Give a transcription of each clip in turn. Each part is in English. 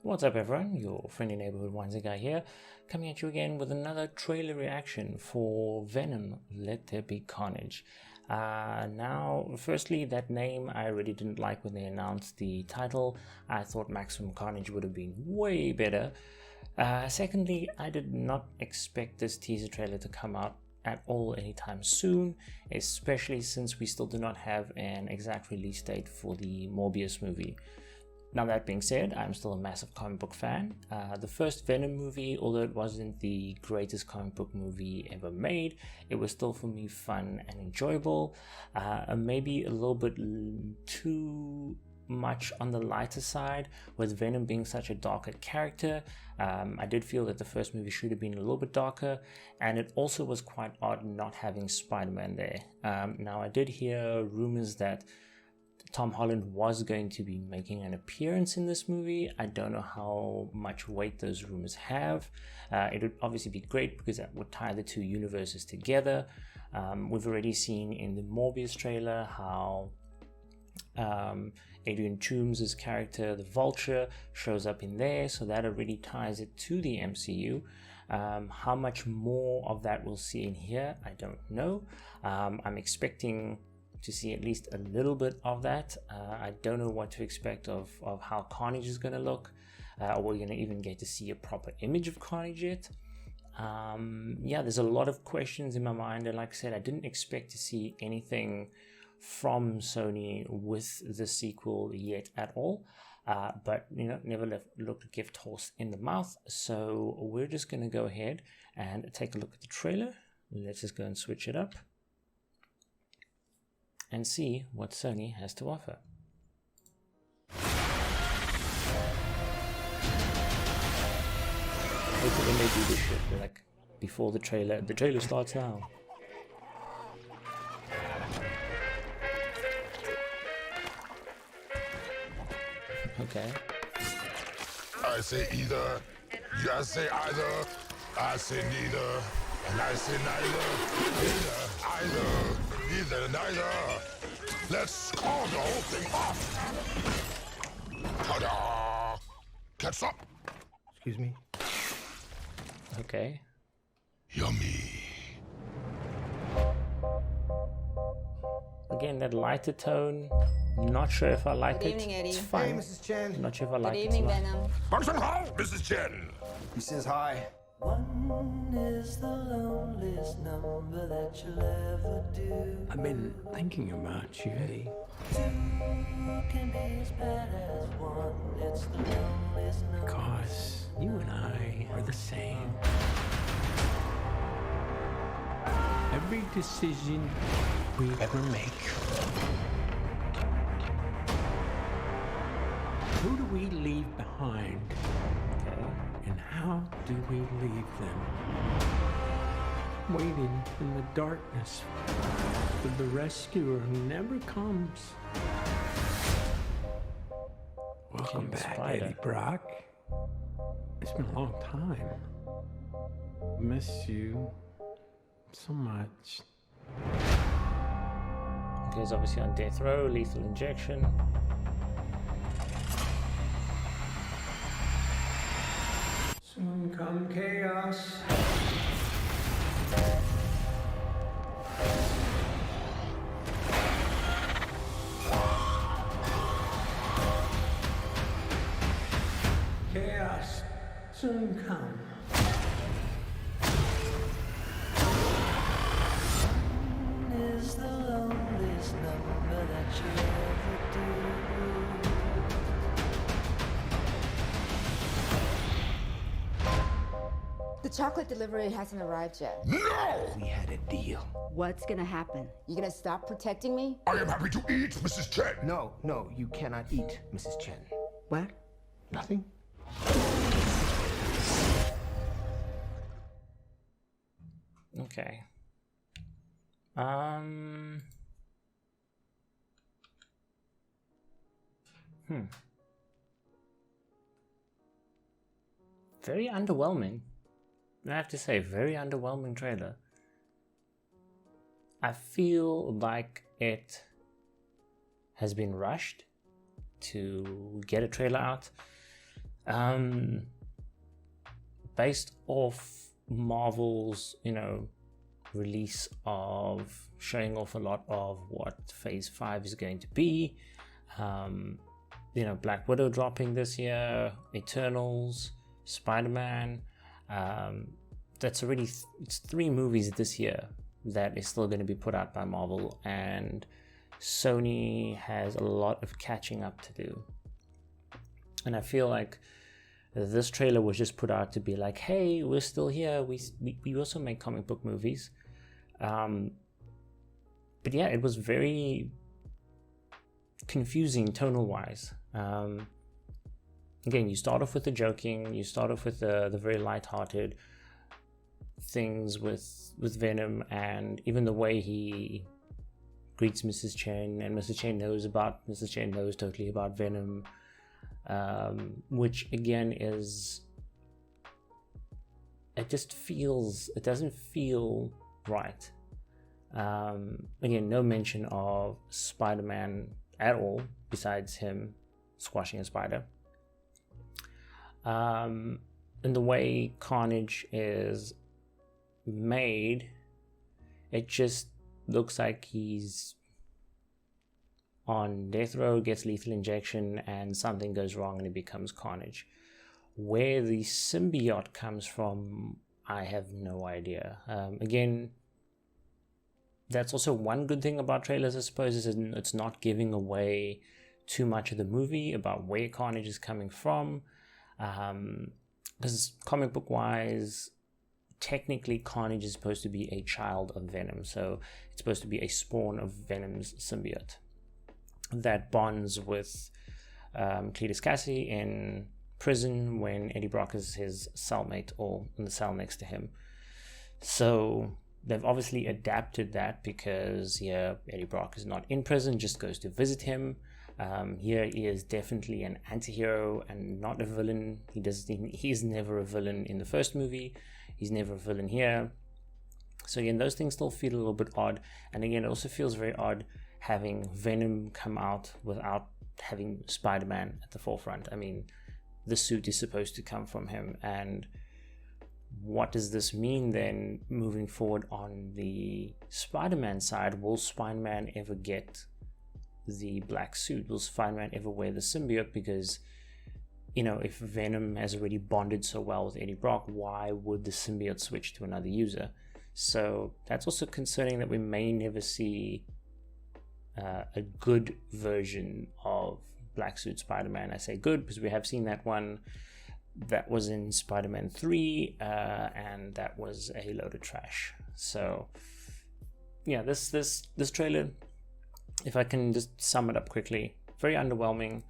What's up everyone, your friendly neighborhood Windsor guy here, coming at you again with another trailer reaction for Venom, Let There Be Carnage. Now, firstly, that name I really didn't like when they announced the title. I thought Maximum Carnage would have been way better. Secondly, I did not expect this teaser trailer to come out at all anytime soon, especially since we still do not have an exact release date for the Morbius movie. Now, that being said, I'm still a massive comic book fan. The first Venom movie, although it wasn't the greatest comic book movie ever made, it was still for me fun and enjoyable. Maybe a little bit too much on the lighter side, with Venom being such a darker character. I did feel that the first movie should have been a little bit darker, and it also was quite odd not having Spider-Man there. Now, I did hear rumors that Tom Holland was going to be making an appearance in this movie. I don't know how much weight those rumors have. It would obviously be great because that would tie the two universes together. We've already seen in the Morbius trailer how Adrian Toomes' character, the Vulture, shows up in there, so that already ties it to the MCU. How much more of that we'll see in here, I don't know. I'm expecting to see at least a little bit of that. I don't know what to expect of how Carnage is going to look, or we're going to even get to see a proper image of Carnage yet. Yeah, there's a lot of questions in my mind, and like I said, I didn't expect to see anything from Sony with the sequel yet at all. But you know, never looked a gift horse in the mouth, so we're just going to go ahead and take a look at the trailer. Let's just go and switch it up and see what Sony has to offer. Hopefully when they do this shit, they're like, before the trailer starts now. Okay. I say either, you say either, I say neither, and I say neither, neither, neither. Let's call the whole thing off. Ta-da! Catch up. Excuse me? Okay. Yummy. Again, that lighter tone. Not sure if I like Good it. evening, Eddie. It's fine. Hey, Mrs. Chen. Not sure if I like Good it. evening, Venom. Function hall, Mrs. Chen. He says hi. One is the loneliest number that you'll ever do. I've been thinking about you, Eddie. Two can be as bad as one. It's the loneliest number. Because you and I are the same. Every decision we ever make, who do we leave behind? Okay. And how do we leave them? Waiting in the darkness for the rescuer who never comes. Welcome King back, Spider. Eddie Brock. It's been a long time. Miss you so much. Okay, he's obviously on death row, lethal injection. Soon come chaos. Chaos soon come. One is the loneliest number that you'll ever do. The chocolate delivery hasn't arrived yet. No! We had a deal. What's gonna happen? You gonna stop protecting me? I am happy to eat, Mrs. Chen. No, you cannot eat, Mrs. Chen. What? Nothing? Okay. Very underwhelming. I have to say, very underwhelming trailer. I feel like it has been rushed to get a trailer out. Based off Marvel's, release of showing off a lot of what Phase 5 is going to be. Black Widow dropping this year, Eternals, Spider-Man. That's already it's 3 movies this year that is still going to be put out by Marvel, and Sony has a lot of catching up to do. And I feel like this trailer was just put out to be like, hey, we're still here. We also make comic book movies. But yeah, it was very confusing tonal wise. Again, you start off with the joking, you start off with the very light-hearted things with Venom, and even the way he greets Mrs. Chen, and Mrs. Chen knows totally about Venom, which again it doesn't feel right. Again, no mention of Spider-Man at all, besides him squashing a spider. And the way Carnage is made, it just looks like he's on death row, gets lethal injection, and something goes wrong and it becomes Carnage. Where the symbiote comes from, I have no idea. Again, that's also one good thing about trailers, I suppose, is it's not giving away too much of the movie about where Carnage is coming from. Because comic book wise, technically Carnage is supposed to be a child of Venom, so it's supposed to be a spawn of Venom's symbiote that bonds with Cletus Kasady in prison when Eddie Brock is his cellmate or in the cell next to him. So they've obviously adapted that because here Eddie Brock is not in prison, just goes to visit him. Here he is definitely an anti-hero and not a villain. He's never a villain in the first movie. He's never a villain here. So again, those things still feel a little bit odd. And again, it also feels very odd having Venom come out without having Spider-Man at the forefront. I mean, the suit is supposed to come from him, and what does this mean then moving forward on the Spider-Man side? Will Spider-Man ever get the black suit? Will Spider-Man ever wear the symbiote? Because, if Venom has already bonded so well with Eddie Brock, why would the symbiote switch to another user? So that's also concerning that we may never see a good version of Black Suit Spider-Man. I say good because we have seen that one. That was in Spider-Man 3, and that was a load of trash. So yeah, this trailer, if I can just sum it up quickly, very underwhelming.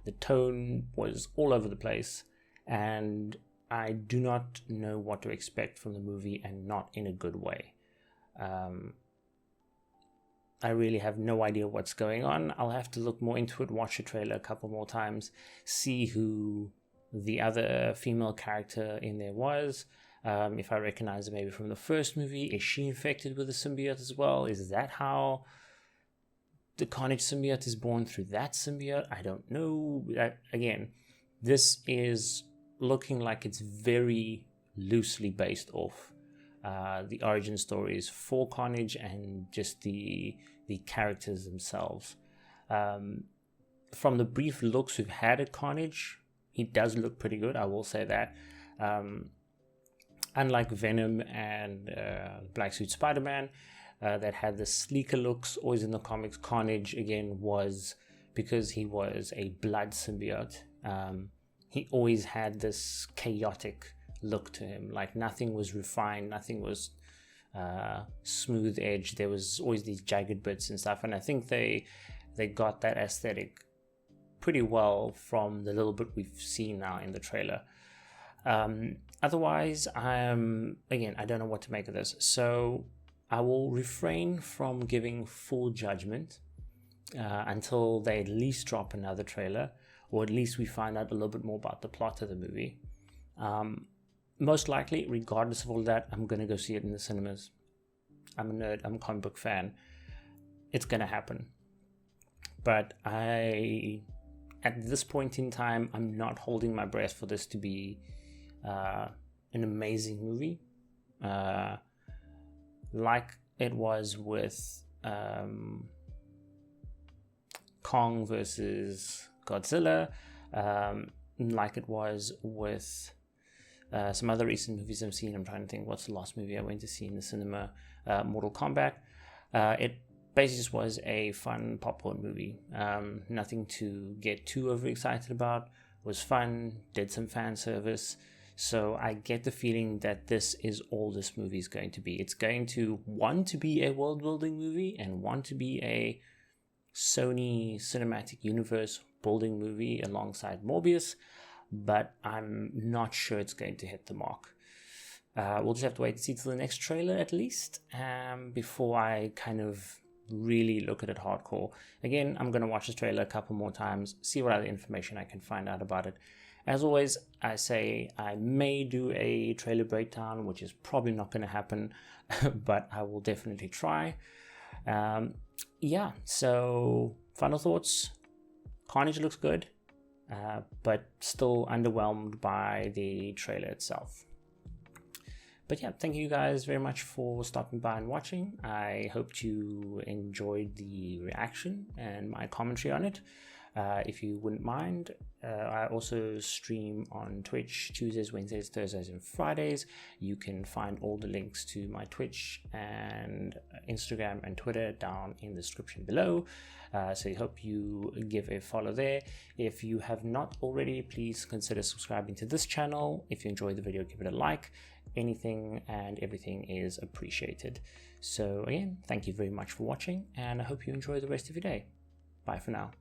The tone was all over the place, and I do not know what to expect from the movie, and not in a good way. I really have no idea what's going on. I'll have to look more into it, watch the trailer a couple more times, see who the other female character in there was. If I recognize her maybe from the first movie. Is she infected with the symbiote as well? Is that how the Carnage symbiote is born, through that symbiote? I don't know. Again, this is looking like it's very loosely based off the origin stories for Carnage and just the characters themselves. From the brief looks we've had at Carnage, he does look pretty good, I will say that. Unlike Venom and Black Suit Spider-Man, that had the sleeker looks always in the comics, Carnage again was, because he was a blood symbiote, he always had this chaotic look to him. Like nothing was refined, nothing was smooth edge. There was always these jagged bits and stuff, and I think they got that aesthetic pretty well from the little bit we've seen now in the trailer. Otherwise, I don't know what to make of this, so I will refrain from giving full judgment until they at least drop another trailer, or at least we find out a little bit more about the plot of the movie. Most likely, regardless of all that, I'm going to go see it in the cinemas. I'm a nerd, I'm a comic book fan. It's going to happen. But I at this point in time, I'm not holding my breath for this to be an amazing movie, like it was with Kong versus Godzilla, like it was with some other recent movies I've seen. I'm trying to think, what's the last movie I went to see in the cinema? Mortal Kombat. It basically just was a fun popcorn movie. Nothing to get too overexcited about. Was fun, did some fan service. So I get the feeling that this is all this movie is going to be. It's going to want to be a world building movie and want to be a Sony cinematic universe building movie alongside Morbius, but I'm not sure it's going to hit the mark. We'll just have to wait and see till the next trailer at least, before I kind of really look at it hardcore. Again, I'm going to watch this trailer a couple more times, see what other information I can find out about it. As always, I say I may do a trailer breakdown, which is probably not going to happen, but I will definitely try. Yeah, so final thoughts. Carnage looks good, but still underwhelmed by the trailer itself. But yeah, thank you guys very much for stopping by and watching. I hope you enjoyed the reaction and my commentary on it. If you wouldn't mind, I also stream on Twitch Tuesdays, Wednesdays, Thursdays, and Fridays. You can find all the links to my Twitch and Instagram and Twitter down in the description below. So I hope you give a follow there. If you have not already, please consider subscribing to this channel. If you enjoyed the video, give it a like. Anything and everything is appreciated. So again, thank you very much for watching, and I hope you enjoy the rest of your day. Bye for now.